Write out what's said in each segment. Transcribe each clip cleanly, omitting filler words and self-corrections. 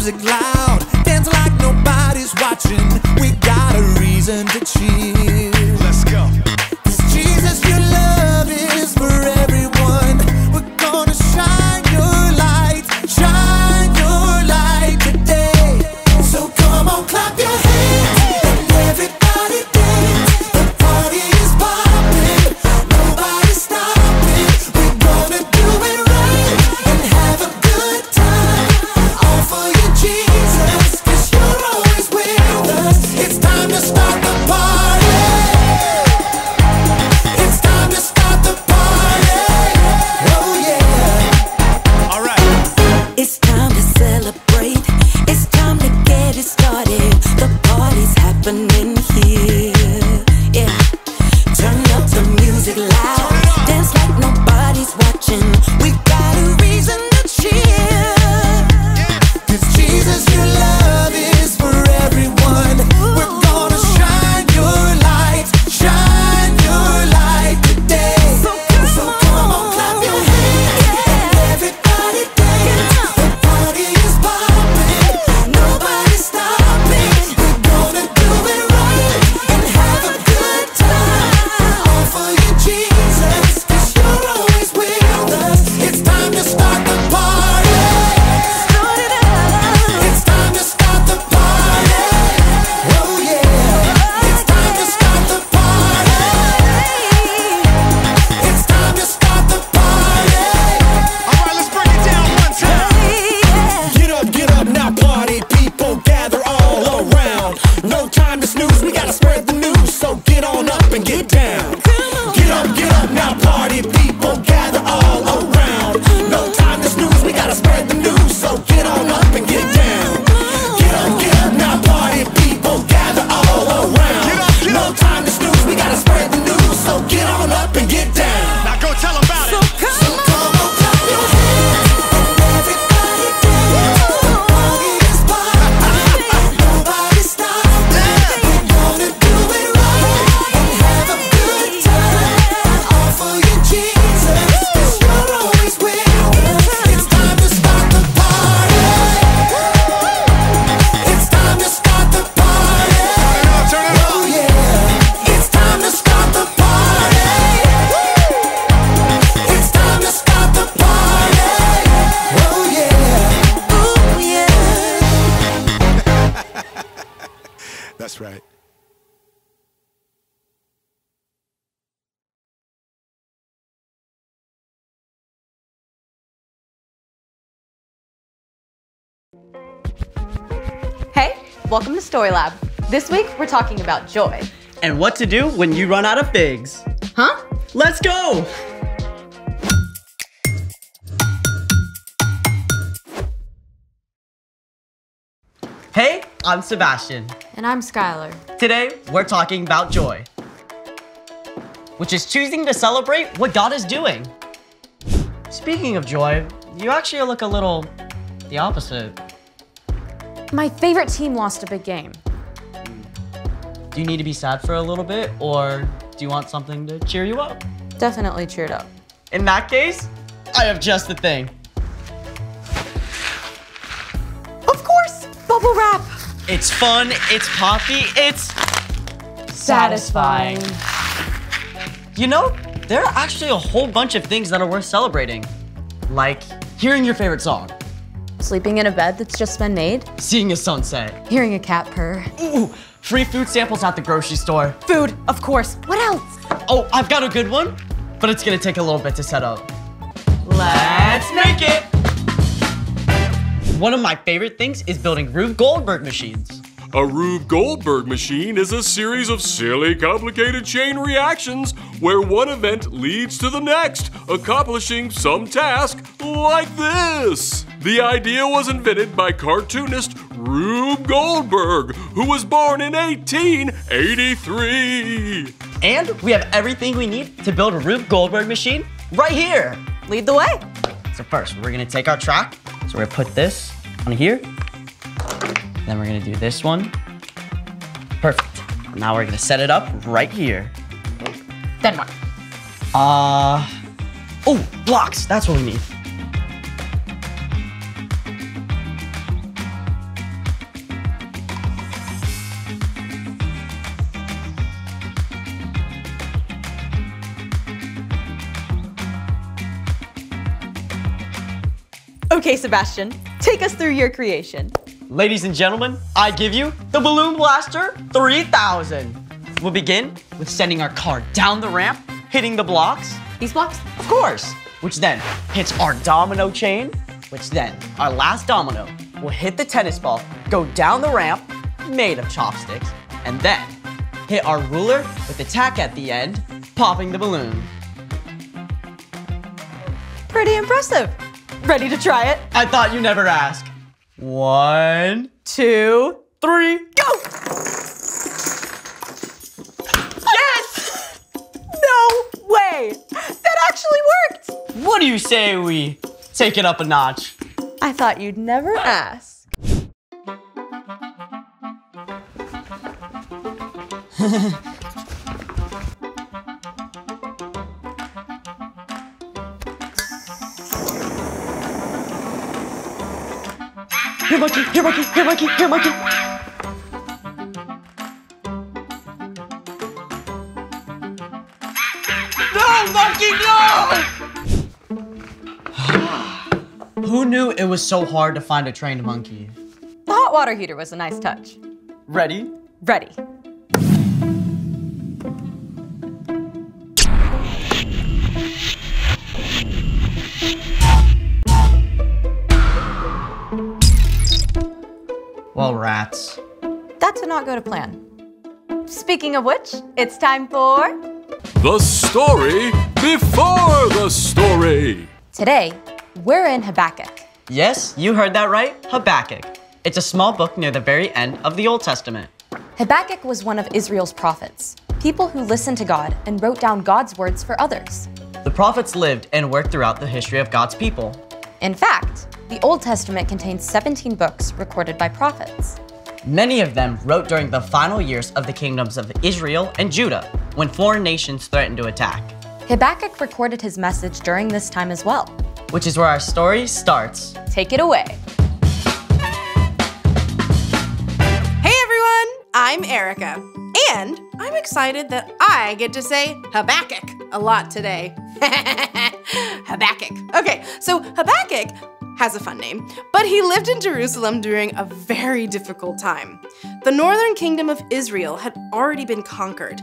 music loud, dance like nobody's watching. We got a reason to cheer. Let's go. 'Cause Jesus, your love is for everyone. We're gonna shine your light today. So come on, clap your hands and everybody dance. The party is popping, nobody's stopping. We're gonna do it right and have a good time. All for you, Jesus, 'cause you're always with us. It's time to start the party. It's time to start the party. Oh yeah. All right. It's time to celebrate. It's time to get it started. The party's happening here. Yeah. Turn up the music loud. Dance like nobody's watching. We got a reason to cheer. 'Cause Jesus, your love is for everyone. We're gonna shine your light today. So come on, clap your hands and everybody dance. The party is popping, nobody's stopping. We're gonna do it right and have a good time. All for you, Jesus, 'cause you're always with us. It's time to start the party. Start it up. It's time to start the party. Oh yeah. It's time to start the party. It's time to start the party. All right, let's break it down one time. Get up now, party people, gather all around. No time to snooze, we gotta spread the news, so get on up and get down. Get up now, party people, gather all around. No time to snooze, we gotta spread the news, so get on up and get down. Get up now, party people, gather all around. No time to snooze, we gotta spread the news, so get on up and get down. Now go tell them about it. So come on, clap your hands and everybody dance. The party is popping, nobody's stopping. We're gonna do it right and have a good time. All for you, Jesus, 'cause you're always with us. It's time to start the party. It's time to start the party. Turn it up. Oh yeah. It's time to start the party. It's time to start the party. Oh yeah. Ooh, yeah. That's right. Hey, welcome to Story Lab. This week we're talking about joy. And what to do when you run out of figs. Huh? Let's go! Hey, I'm Sebastian. And I'm Skylar. Today, we're talking about joy, which is choosing to celebrate what God is doing. Speaking of joy, you actually look a little the opposite. My favorite team lost a big game. Do you need to be sad for a little bit, or do you want something to cheer you up? Definitely cheered up. In that case, I have just the thing. Of course, bubble wrap. It's fun, it's poppy, it's Satisfying. You know, there are actually a whole bunch of things that are worth celebrating. Like hearing your favorite song, Sleeping in a bed that's just been made. seeing a sunset, Hearing a cat purr. ooh, free food samples at the grocery store. Food, of course. What else? Oh, I've got a good one, but it's gonna take a little bit to set up. Let's make it! One of my favorite things is building Rube Goldberg machines. A Rube Goldberg machine is a series of silly, complicated chain reactions where one event leads to the next, accomplishing some task like this. The idea was invented by cartoonist Rube Goldberg, who was born in 1883. And we have everything we need to build a Rube Goldberg machine right here. Lead the way. So first, we're gonna take our track. So we're gonna put this on here. Then we're gonna do this one. Perfect. Now we're gonna set it up right here. Then what? Oh, blocks, that's what we need. Okay, Sebastian, take us through your creation. Ladies and gentlemen, I give you the Balloon Blaster 3000. We'll begin with sending our car down the ramp, hitting the blocks. These blocks? Of course. Which then hits our domino chain, which then our last domino will hit the tennis ball, go down the ramp, made of chopsticks, and then hit our ruler with the tack at the end, popping the balloon. Pretty impressive. Ready to try it? I thought you never ask. 1, 2, 3, go! yes! No way! That actually worked! What do you say we take it up a notch? I thought you'd never ask. Here, monkey, here, monkey, here, monkey, here, monkey. No, monkey, no! Who knew it was so hard to find a trained monkey? The hot water heater was a nice touch. Ready? Ready. Well, rats. That did not go to plan. Speaking of which, it's time for... The story before the story. Today, we're in Habakkuk. Yes, you heard that right, Habakkuk. It's a small book near the very end of the Old Testament. Habakkuk was one of Israel's prophets, people who listened to God and wrote down God's words for others. The prophets lived and worked throughout the history of God's people. In fact, the Old Testament contains 17 books recorded by prophets. Many of them wrote during the final years of the kingdoms of Israel and Judah, when foreign nations threatened to attack. Habakkuk recorded his message during this time as well. Which is where our story starts. Take it away. Hey everyone, I'm Erica, and I'm excited that I get to say Habakkuk a lot today. Habakkuk. Okay, so Habakkuk has a fun name, but he lived in Jerusalem during a very difficult time. The northern kingdom of Israel had already been conquered.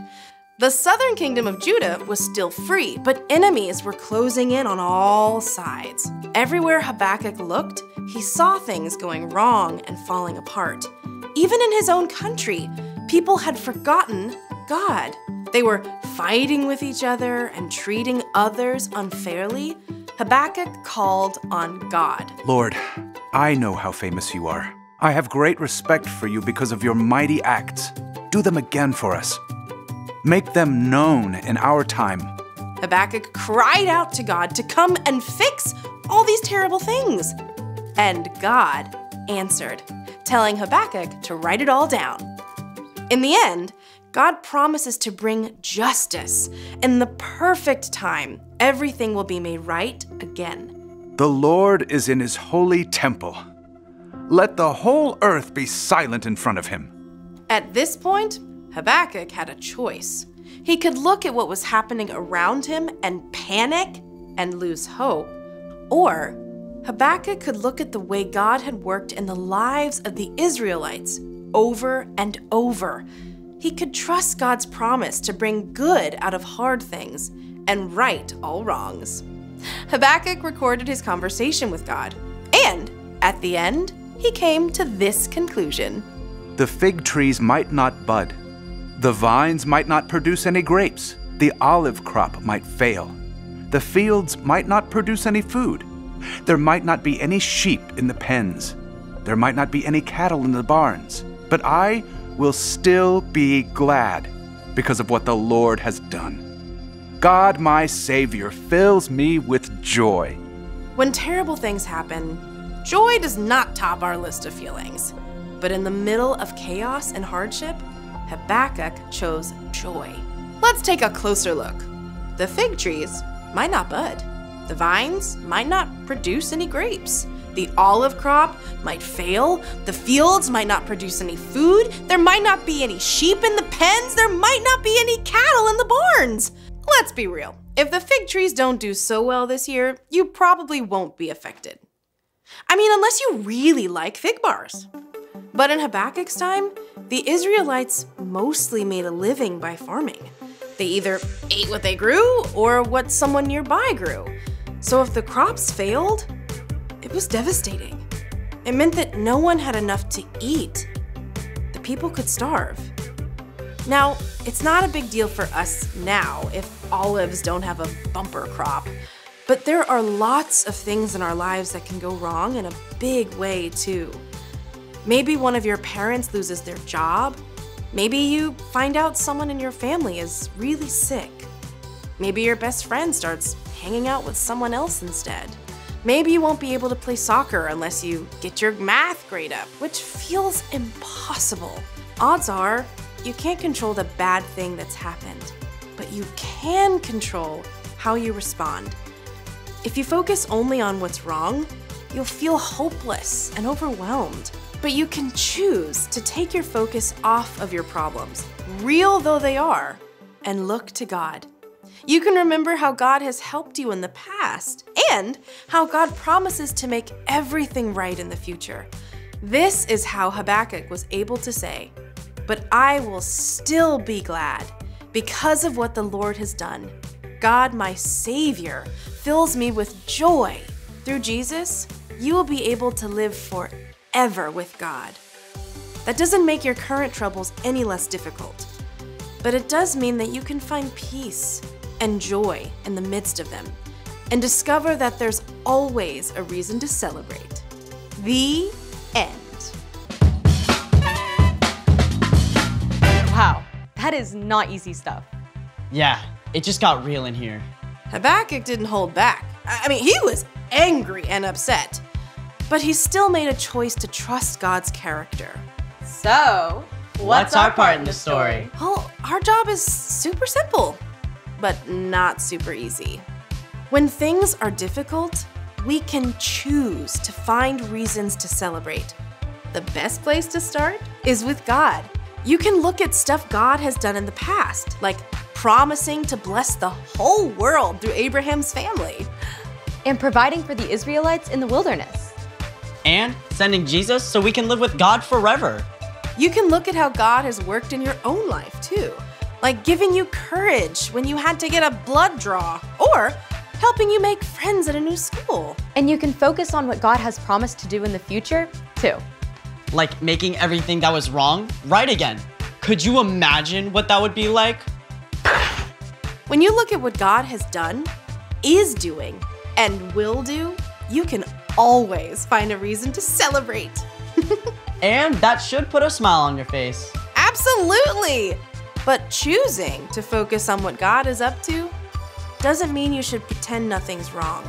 The southern kingdom of Judah was still free, but enemies were closing in on all sides. Everywhere Habakkuk looked, he saw things going wrong and falling apart. Even in his own country, people had forgotten God. They were fighting with each other and treating others unfairly. Habakkuk called on God. Lord, I know how famous you are. I have great respect for you because of your mighty acts. Do them again for us. Make them known in our time. Habakkuk cried out to God to come and fix all these terrible things. And God answered, telling Habakkuk to write it all down. In the end, God promises to bring justice. In the perfect time, everything will be made right again. The Lord is in his holy temple. Let the whole earth be silent in front of him. At this point, Habakkuk had a choice. He could look at what was happening around him and panic and lose hope. Or Habakkuk could look at the way God had worked in the lives of the Israelites over and over. He could trust God's promise to bring good out of hard things and right all wrongs. Habakkuk recorded his conversation with God, and at the end, he came to this conclusion. The fig trees might not bud. The vines might not produce any grapes. The olive crop might fail. The fields might not produce any food. There might not be any sheep in the pens. There might not be any cattle in the barns. But I will still be glad because of what the Lord has done. God, my Savior, fills me with joy. When terrible things happen, joy does not top our list of feelings. But in the middle of chaos and hardship, Habakkuk chose joy. Let's take a closer look. The fig trees might not bud. The vines might not produce any grapes. The olive crop might fail. The fields might not produce any food. There might not be any sheep in the pens. There might not be any cattle in the barns. Let's be real. If the fig trees don't do so well this year, you probably won't be affected. I mean, unless you really like fig bars. But in Habakkuk's time, the Israelites mostly made a living by farming. They either ate what they grew or what someone nearby grew. So if the crops failed, it was devastating. It meant that no one had enough to eat. The people could starve. Now, it's not a big deal for us now if olives don't have a bumper crop, but there are lots of things in our lives that can go wrong in a big way too. Maybe one of your parents loses their job. Maybe you find out someone in your family is really sick. Maybe your best friend starts hanging out with someone else instead. Maybe you won't be able to play soccer unless you get your math grade up, which feels impossible. Odds are, you can't control the bad thing that's happened, but you can control how you respond. If you focus only on what's wrong, you'll feel hopeless and overwhelmed. But you can choose to take your focus off of your problems, real though they are, and look to God. You can remember how God has helped you in the past and how God promises to make everything right in the future. This is how Habakkuk was able to say, "But I will still be glad because of what the Lord has done. God, my Savior, fills me with joy. Through Jesus, you will be able to live forever with God." That doesn't make your current troubles any less difficult, but it does mean that you can find peace and joy in the midst of them and discover that there's always a reason to celebrate. The end. Wow, that is not easy stuff. Yeah, it just got real in here. Habakkuk didn't hold back. I mean, he was angry and upset, but he still made a choice to trust God's character. So, What's our part in the story? Well, our job is super simple, but not super easy. When things are difficult, we can choose to find reasons to celebrate. The best place to start is with God. You can look at stuff God has done in the past, like promising to bless the whole world through Abraham's family. And providing for the Israelites in the wilderness. And sending Jesus so we can live with God forever. You can look at how God has worked in your own life too, like giving you courage when you had to get a blood draw, or helping you make friends at a new school. And you can focus on what God has promised to do in the future, too. Like making everything that was wrong right again. Could you imagine what that would be like? When you look at what God has done, is doing, and will do, you can always find a reason to celebrate. And that should put a smile on your face. Absolutely! But choosing to focus on what God is up to doesn't mean you should pretend nothing's wrong.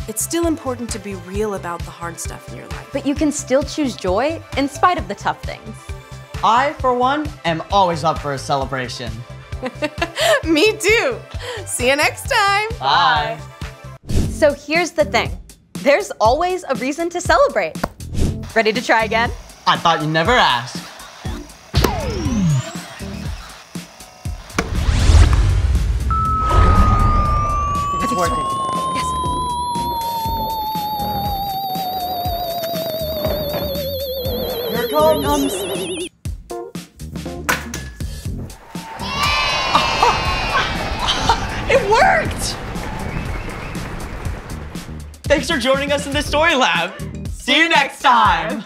It's still important to be real about the hard stuff in your life. But you can still choose joy in spite of the tough things. I, for one, am always up for a celebration. Me too! See you next time! Bye! So here's the thing. There's always a reason to celebrate. Ready to try again? I thought you'd never ask. It's working. Yes. Here it comes. It worked! Thanks for joining us in the Story Lab. See you next time.